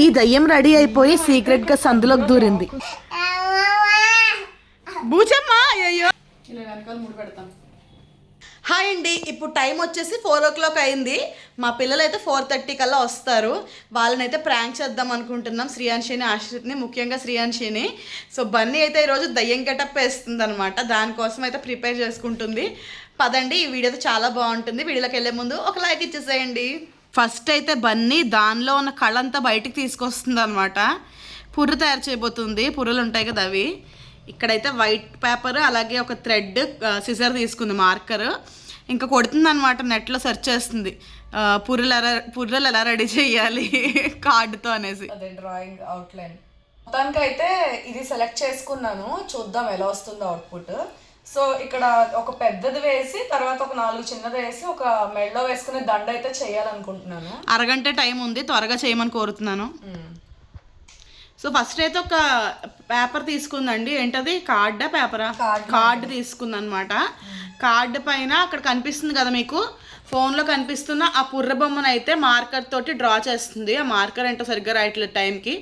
ఈ దయ్యం రెడీ అయిపోయి సీక్రెట్ గా సందులోకి దూరింది. బూచమ్మా అయ్యో ఇలా వెనకాల ముడి పెడతాం. హాయ్ అండి, ఇప్పుడు టైం వచ్చేసి 4 o'clock అయింది. మా పిల్లలు అయితే 4:30 కల్లా వస్తారు. వాళ్ళనైతే ప్రాంక్ చేద్దాం అనుకుంటున్నాం, శ్రీయాన్షిని ఆశ్రిత్ని, ముఖ్యంగా శ్రీయాన్షిని. సో బన్నీ అయితే ఈరోజు దయ్యం గెటప్ వేస్తుంది అనమాట, దానికోసం అయితే ప్రిపేర్ చేసుకుంటుంది. పదండి, ఈ వీడియో అయితే చాలా బాగుంటుంది. వీడియోలోకి వెళ్ళే ముందు ఒక లైక్ ఇచ్చేసేయండి. ఫస్ట్ అయితే బన్నీ దానిలో ఉన్న కళ్ళంతా బయటికి తీసుకొస్తుంది అనమాట. పుర్రు తయారు చేయబోతుంది, పుర్రులు ఉంటాయి కదా అవి. ఇక్కడైతే వైట్ పేపర్ అలాగే ఒక థ్రెడ్, సిజర్ తీసుకుంది, మార్కర్. ఇంకా కొడుతుంది అనమాట, నెట్లో సెర్చ్ చేస్తుంది పుర్రెలు ఎలా రెడీ చేయాలి కార్డుతో అనేసి. అదే డ్రాయింగ్ అవుట్లైన్ మొత్తానికి అయితే ఇది సెలెక్ట్ చేసుకున్నాను, చూద్దాం ఎలా వస్తుందో అవుట్పుట్. సో ఇక్కడ ఒక పెద్దది వేసి తర్వాత ఒక 4 చిన్నది వేసి ఒక మెడలో వేసుకునే దండ అయితే చేయాలనుకుంటున్నాను. అరగంట టైం ఉంది, త్వరగా చేయమని కోరుతున్నాను. సో ఫస్ట్ అయితే ఒక పేపర్ తీసుకుందండి, ఏంటది కార్డా పేపరా, కార్డు తీసుకుంది అనమాట. కార్డు పైన అక్కడ కనిపిస్తుంది కదా మీకు, ఫోన్లో కనిపిస్తున్న ఆ పుర్ర బొమ్మను అయితే మార్కర్ తోటి డ్రా చేస్తుంది. ఆ మార్కర్ ఏంటో సరిగ్గా రాయట్లేదు టైంకి.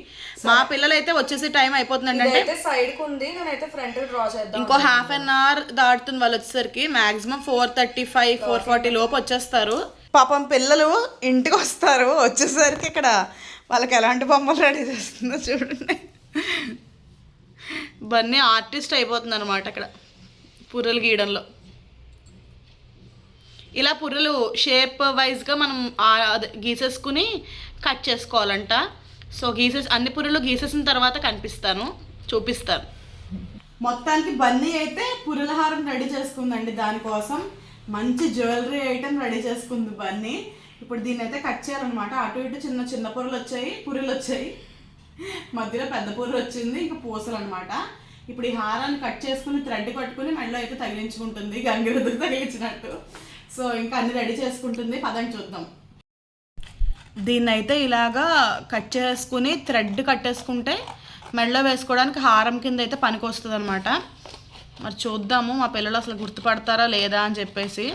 మా పిల్లలు అయితే వచ్చేసి టైం అయిపోతుంది అంటే సైడ్ కు ఉంది, నేనైతే ఫ్రంట్ డ్రా చేద్దాం. ఇంకో ½ an hour దాటుతుంది వాళ్ళు వచ్చేసరికి. మాక్సిమం 4:35 4:40 లోపు వచ్చేస్తారు. పాపం పిల్లలు ఇంటికి వస్తారు, వచ్చేసరికి ఇక్కడ వాళ్ళకి ఎలాంటి బొమ్మలు రెడీ చేస్తుందో చూడండి. బన్నీ ఆర్టిస్ట్ అయిపోతుంది అనమాట అక్కడ పుర్రెలు గీయడంలో. ఇలా పుర్రెలు షేప్ వైజ్గా మనం గీసేసుకుని కట్ చేసుకోవాలంట. సో అన్ని పుర్రెలు గీసేసిన తర్వాత చూపిస్తాను. మొత్తానికి బన్నీ అయితే పుర్రెల హారం రెడీ చేసుకుందండి. దానికోసం మంచి జ్యువెలరీ ఐటమ్ రెడీ చేసుకుంది బన్నీ. ఇప్పుడు దీన్ని అయితే కట్ చేయాలన్నమాట. అటు ఇటు చిన్న చిన్న పుర్రెలు వచ్చాయి, మధ్యలో పెద్ద పుర్రె వచ్చింది, ఇంకా పూసలు అనమాట. ఇప్పుడు ఈ హారాన్ని కట్ చేసుకుని థ్రెడ్ కట్టుకుని మెడలో అయితే తగిలించుకుంటుంది, గంగిరెద్దుకు తగిలించినట్టు. సో ఇంకా అన్ని రెడీ చేసుకుంటుంది, పదండి చూద్దాం. దీన్ని అయితే ఇలాగా కట్ చేసుకుని థ్రెడ్ కట్టేసుకుంటే మెడలో వేసుకోవడానికి హారం కింద అయితే పనికి వస్తుంది అనమాట. మరి చూద్దాము మా పిల్లలు అసలు గుర్తుపడతారా లేదా అని చెప్పేసి.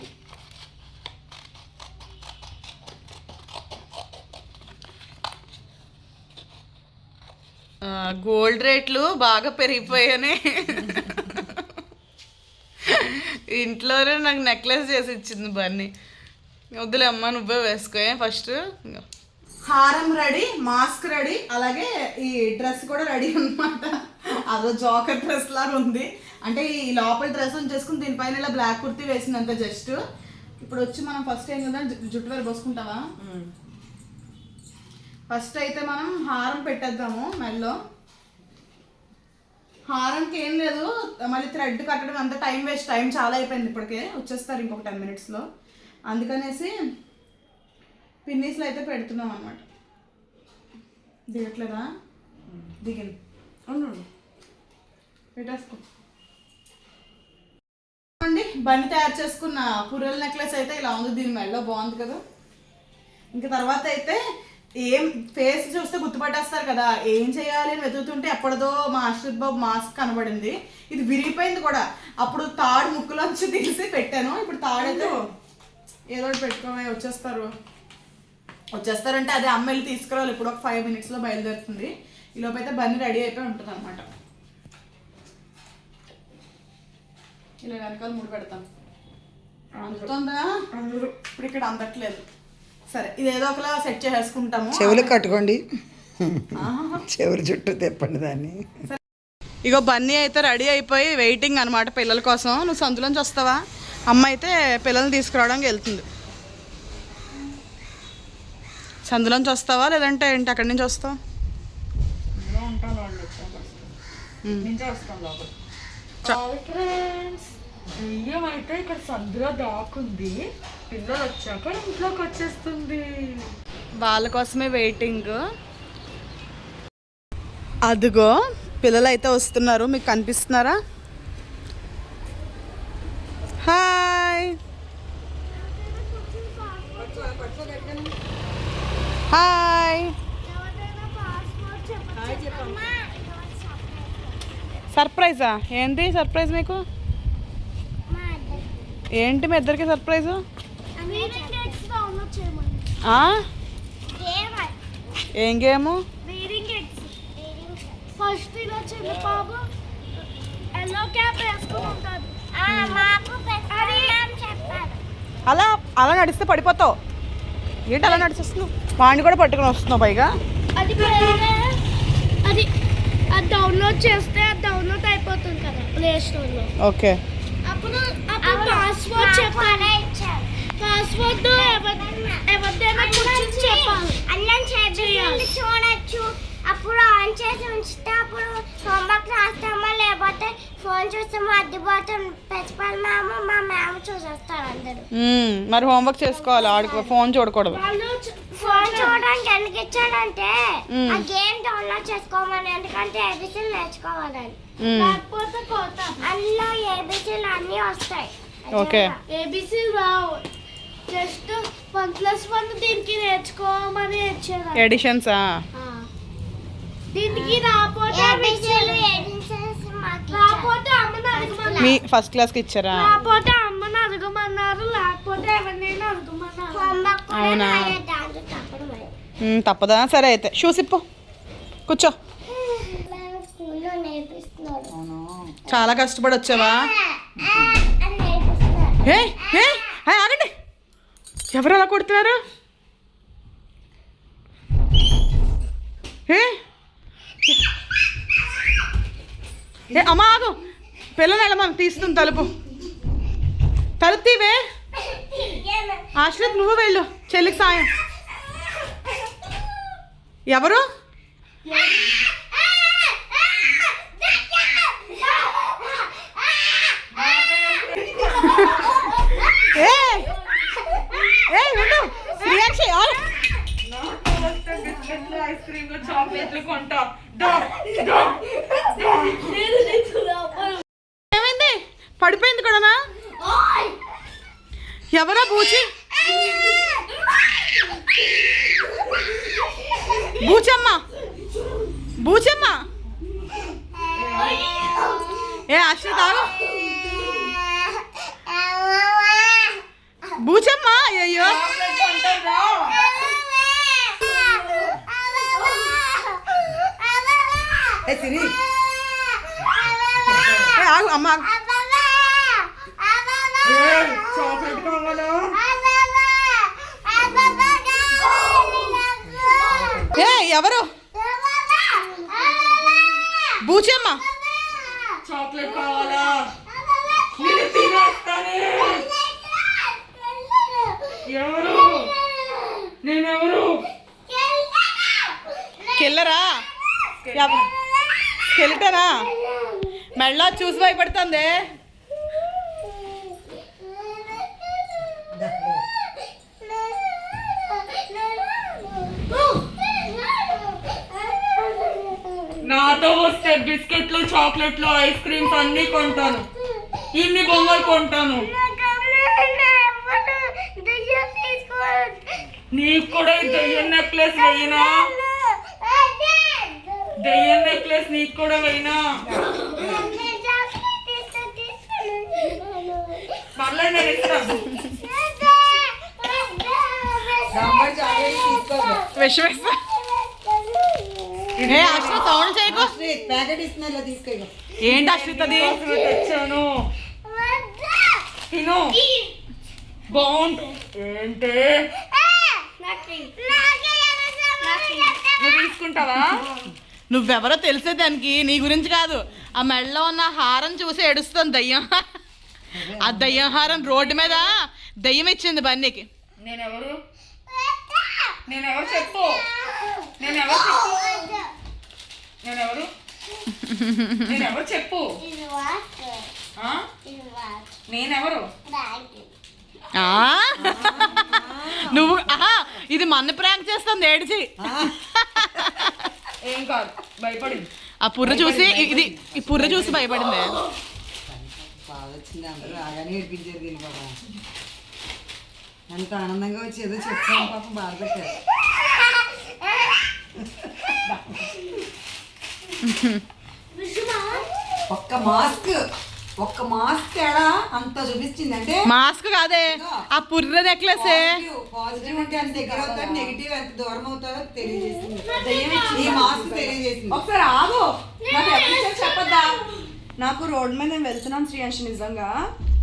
గోల్డ్ రేట్లు బాగా పెరిగిపోయాయని ఇంట్లోనే నాకు నెక్లెస్ చేసి ఇచ్చింది బన్నీ. వద్దులే అమ్మ, నువ్వే వేసుకో ఫస్ట్. హారం రెడీ, మాస్క్ రెడీ, అలాగే ఈ డ్రెస్ కూడా రెడీ అనమాట. అదో జోకర్ డ్రెస్ లాగా ఉంది. అంటే ఈ లోపల డ్రెస్ చేసుకుని దీనిపైన ఇలా బ్లాక్ కుర్తీ వేసింది అంత జస్ట్. ఇప్పుడు వచ్చి మనం ఫస్ట్ ఏం కదా జుట్టు వేరు పోసుకుంటావా? ఫస్ట్ అయితే మనం హారం పెట్టేద్దాము మెడలో. హారంకి ఏం లేదు, మళ్ళీ థ్రెడ్ కట్టడం అంత టైం వేస్ట్, టైం చాలా అయిపోయింది, ఇప్పటికే వచ్చేస్తారు ఇంకొక 10 minutesలో. అందుకనేసి పిన్నీస్లో అయితే పెడుతున్నాం అనమాట. దిగట్లేదా? దిగింది, పెట్టేసుకో. బన్నీ తయారు చేసుకున్న పుర్రెల నెక్లెస్ అయితే ఇలా ఉంది, దీని మెడలో బాగుంది కదా. ఇంకా తర్వాత అయితే ఏం ఫేస్ చూస్తే గుర్తుపట్టేస్తారు కదా, ఏం చేయాలి అని వెతుకుతుంటే ఎప్పటిదో మా ఆశ్రిత్ బాబు మాస్క్ కనబడింది. ఇది విరిగిపోయింది కూడా. అప్పుడు తాడు ముక్కులోంచి తీసి పెట్టాను. ఇప్పుడు తాడైతే ఏదో పెట్టుకోవాలి, వచ్చేస్తారంటే అదే అమ్మ వెళ్ళి తీసుకురావాలి. ఇప్పుడు ఒక 5 minutesలో బయలుదేరుతుంది. ఈ లోపు అయితే బన్నీ రెడీ అయిపోయి ఉంటుంది అనమాట. ఇలా వెనకాల ముడి పెడతాం. అందుతుందా? ఇప్పుడు ఇక్కడ అందట్లేదు. సరే, ఇదేదో ఒకలా సెట్ చేసేసుకుంటాము. చెవులు కట్టుకోండి, చెవులు చుట్టూ తెప్పండి దాన్ని. ఇగో బన్నీ అయితే రెడీ అయిపోయి వెయిటింగ్ అనమాట పిల్లల కోసం. నువ్వు సందులోంచి వస్తావా? అమ్మ అయితే పిల్లల్ని తీసుకురావడానికి వెళ్తుంది. సందులోంచి వస్తావా లేదంటే ఏంటి, అక్కడి నుంచి వస్తావు? దెయ్యం అయితే ఇక్కడ సందులో దాకుంది, పిల్లలు వచ్చాక ఇంట్లోకి వచ్చేస్తుంది. వాళ్ళ కోసమే వెయిటింగ్. అదిగో పిల్లలు అయితే వస్తున్నారు, మీకు కనిపిస్తున్నారా? Hi hi. సర్ప్రైజా? ఏంటి సర్ప్రైజ్ మీకు? ఏంటి మీ ఇద్దరికి సర్ప్రైజు? ఏం గేమ్? రీడింగ్ ఫస్ట్ ఇలా చిన్న బాబు ఎల్లో క్యాప్ వేసుకుని ఉంటాడు. అలా అలా నడిస్తే పడిపోతావు. ఏంటి అలా నడిచేస్తున్నావు? వాడిని కూడా పట్టుకొని వస్తున్నావు పైగా. అది అది అది డౌన్లోడ్ చేస్తే అది డౌన్లోడ్ అయిపోతుంది కదా ప్లే స్టోర్లో. ఓకే. అప్పుడు పాస్వర్డ్ చెప్పాలి. పాస్వర్డ్ ఎవరిదైనా కూర్చొని చెప్పాలి. అన్నం చేయాలి చూడొచ్చు. అప్పుడు ఆన్ చేసి ఉంచితే అప్పుడు హోంవర్క్ రాస్తామా లేకపోతే ఫోన్ చూస్తామా అడ్డుపోతాం. ప్రిన్సిపల్ మ్యామ్ మా మ్యామ్ చూసేస్తారు అందరూ. మరి హోంవర్క్ చేసుకోవాలి, ఆడుకో, ఫోన్ చూడకూడదు. ఫోన్ చూడడానికి ఎందుకు ఇచ్చాడంటే ఆ గేమ్ డౌన్లోడ్ చేసుకోమని, ఎందుకంటే ఏబిసీలు నేర్చుకోవాలని. లేకపోతే అందులో ఏబిసీలు అన్నీ వస్తాయి. ఓకే. ఏబిసీలు రావు, జస్ట్ 1+1 దీనికి నేర్చుకోమని ఇచ్చారు. ఎడిషన్సా? దీనికి రాకపోతే అమ్మని అడగమన్నారు. మీ ఫస్ట్ క్లాస్కి ఇచ్చారా? రాకపోతే అమ్మని అడగమన్నారు, లేకపోతే ఎవరినైనా అడగమన్నారు. అవునా? తప్పదా? సరే అయితే షూస్ ఇప్పు, కూర్చో. చాలా కష్టపడి వచ్చావా? ఆగండి, ఎవరు అలా కొడుతున్నారు? అమ్మ ఆగు, పిల్లలు వెళ్ళమని తీస్తుంది. తలుపు తీవే. ఆశ్రిత్ నువ్వు వెళ్ళు, చెల్లికి సాయం. ఎవరు? ఏమైంది? పడిపోయింది కూడా. ఎవరా బూచి? బూచమ్మ, బూచమ్మ. ఆశ్రిత బూచమ్మ. అయ్యో సిరి ఆగు అమ్మ. చాక్లెట్ కావాలా? ఎవరు? బూచమ్మ. చాక్లెట్ కావాలా? ఎవరు? నేనెవరు? కిల్లరా? స్కెలిటనా? మెళ్ళ చూసి భయపడుతుంది. నాతో వస్తే బిస్కెట్లు, చాక్లెట్లు, ఐస్ క్రీమ్స్ అన్ని కొంటాను. ఇన్ని బొమ్మలు కొంటాను. నీకు కూడా దయ్యం నెక్లెస్ వేయినా? దయ్యం నెక్లెస్ నీకు కూడా వేయినా? పర్లేదు, నేను ఇస్తాను. విషమిస్తా. సౌండ్ చేయకు. ప్యాకెట్ ఇస్తున్నా, తీసుకో. ఏంటి అశ్రిత్ అది? తెచ్చాను, తిను. బాగుంటుంది. ఏంటి నువ్వు తీసుకుంటావా? నువ్వెవరో తెలిసే దానికి, నీ గురించి కాదు. ఆ మెడలో ఉన్న హారం చూసి ఏడుస్తుంది దయ్యం. ఆ దయ్యం హారం రోడ్డు మీద దయ్యం ఇచ్చింది బన్నీకి. నేనెవరు? నేనెవరు చెప్పు. నేనెవరు చెప్పు. నేనెవరు? నేనెవరు చెప్పు. నేనెవరు? నువ్వు ఇది మన ప్రాంక్ చేస్తుంది ఏడిచి. ఏం కాదు, భయపడింది. ఆ పుర్ర చూసి ఈ పుర్ర చూసి భయపడింది. బాగా వచ్చింది, అందరూ రాగానే ఏడిపించారు దీని. బాబా ఎంత ఆనందంగా వచ్చి ఏదో చెప్తాను, పాపం బాధ పెట్టారు. ఒక్క మాస్క్ ఒక్క మాస్క్ తేడా అంత చూపించింది. అంటే మాస్క్ కాదే, ఆ పుర్రె నెక్లెసే. పాజిటివ్ అంటే అంత దగ్గర అవుతారు, నెగిటివ్ ఎంత దూరం అవుతారో తెలియజేసింది. ఈ మాస్క్ తెలియజేసింది. ఒకసారి ఆగు, నాకు ఎప్పుడు చెప్పద్దా? నాకు రోడ్ మీద నేను వెళ్తున్నాను శ్రీయాంశి, నిజంగా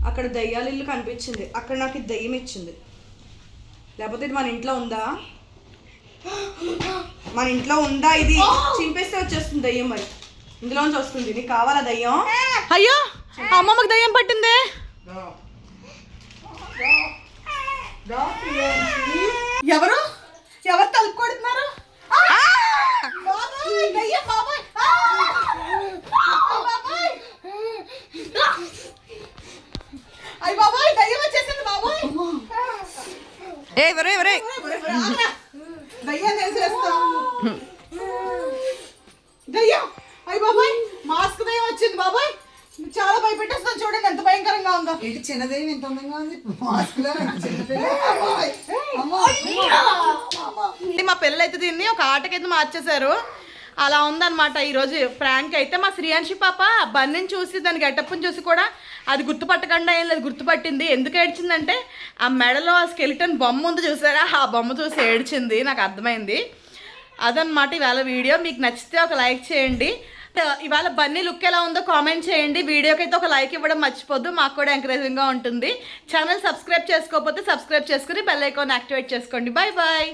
అక్కడ దయ్యాల ఇల్లు కనిపించింది, అక్కడ నాకు ఇది దయ్యం ఇచ్చింది. లేకపోతే ఇది మన ఇంట్లో ఉందా? మన ఇంట్లో ఉందా? ఇది చింపేస్తే వచ్చేస్తుంది దయ్యం, మరి ఇందులోంచి వస్తుంది. నీకు కావాలా దయ్యం? అయ్యో అమ్మమ్మకి దయ్యం పట్టిందే. ఎవరు ఎవరు తలుపు కొడుతున్నారు? అయ్య బాబాయ్, దయ్యం వచ్చేసింది బాబాయ్. ఎవరే దయ్యం తెలిసేస్తాం. దయ్యం, అయ్య బాబాయ్, మాస్క్ దయ్యం వచ్చింది బాబాయ్. చాలా భయపెట్టేస్తాను, చూడండి ఎంత భయంకరంగా ఉందో. ఏంటి చిన్నదేవి ఎంత అందంగా ఉంది మాస్క్ లో. మా పిల్లలు అయితే దీన్ని ఒక ఆటకైతే మార్చేశారు. అలా ఉందన్నమాట ఈరోజు ప్రాంక్ అయితే. మా శ్రీయాంశి పాప బన్నీని చూసి దాని గెటప్ని చూసి కూడా అది గుర్తుపట్టకుండా ఏం లేదు, గుర్తుపట్టింది. ఎందుకు ఏడ్చిందంటే ఆ మెడలో ఆ స్కెలిటన్ బొమ్మ ఉంది చూసారా, ఆ బొమ్మ చూసి ఏడ్చింది, నాకు అర్థమైంది. అదనమాట ఇవాళ వీడియో. మీకు నచ్చితే ఒక లైక్ చేయండి. ఇవాళ బన్నీ లుక్ ఎలా ఉందో కామెంట్ చేయండి. వీడియోకి అయితే ఒక లైక్ ఇవ్వడం మర్చిపోద్దు, మాకు కూడా ఎంకరేజింగ్గా ఉంటుంది. ఛానల్ సబ్స్క్రైబ్ చేసుకోకపోతే సబ్స్క్రైబ్ చేసుకుని బెల్ ఐకాన్ యాక్టివేట్ చేసుకోండి. Bye bye.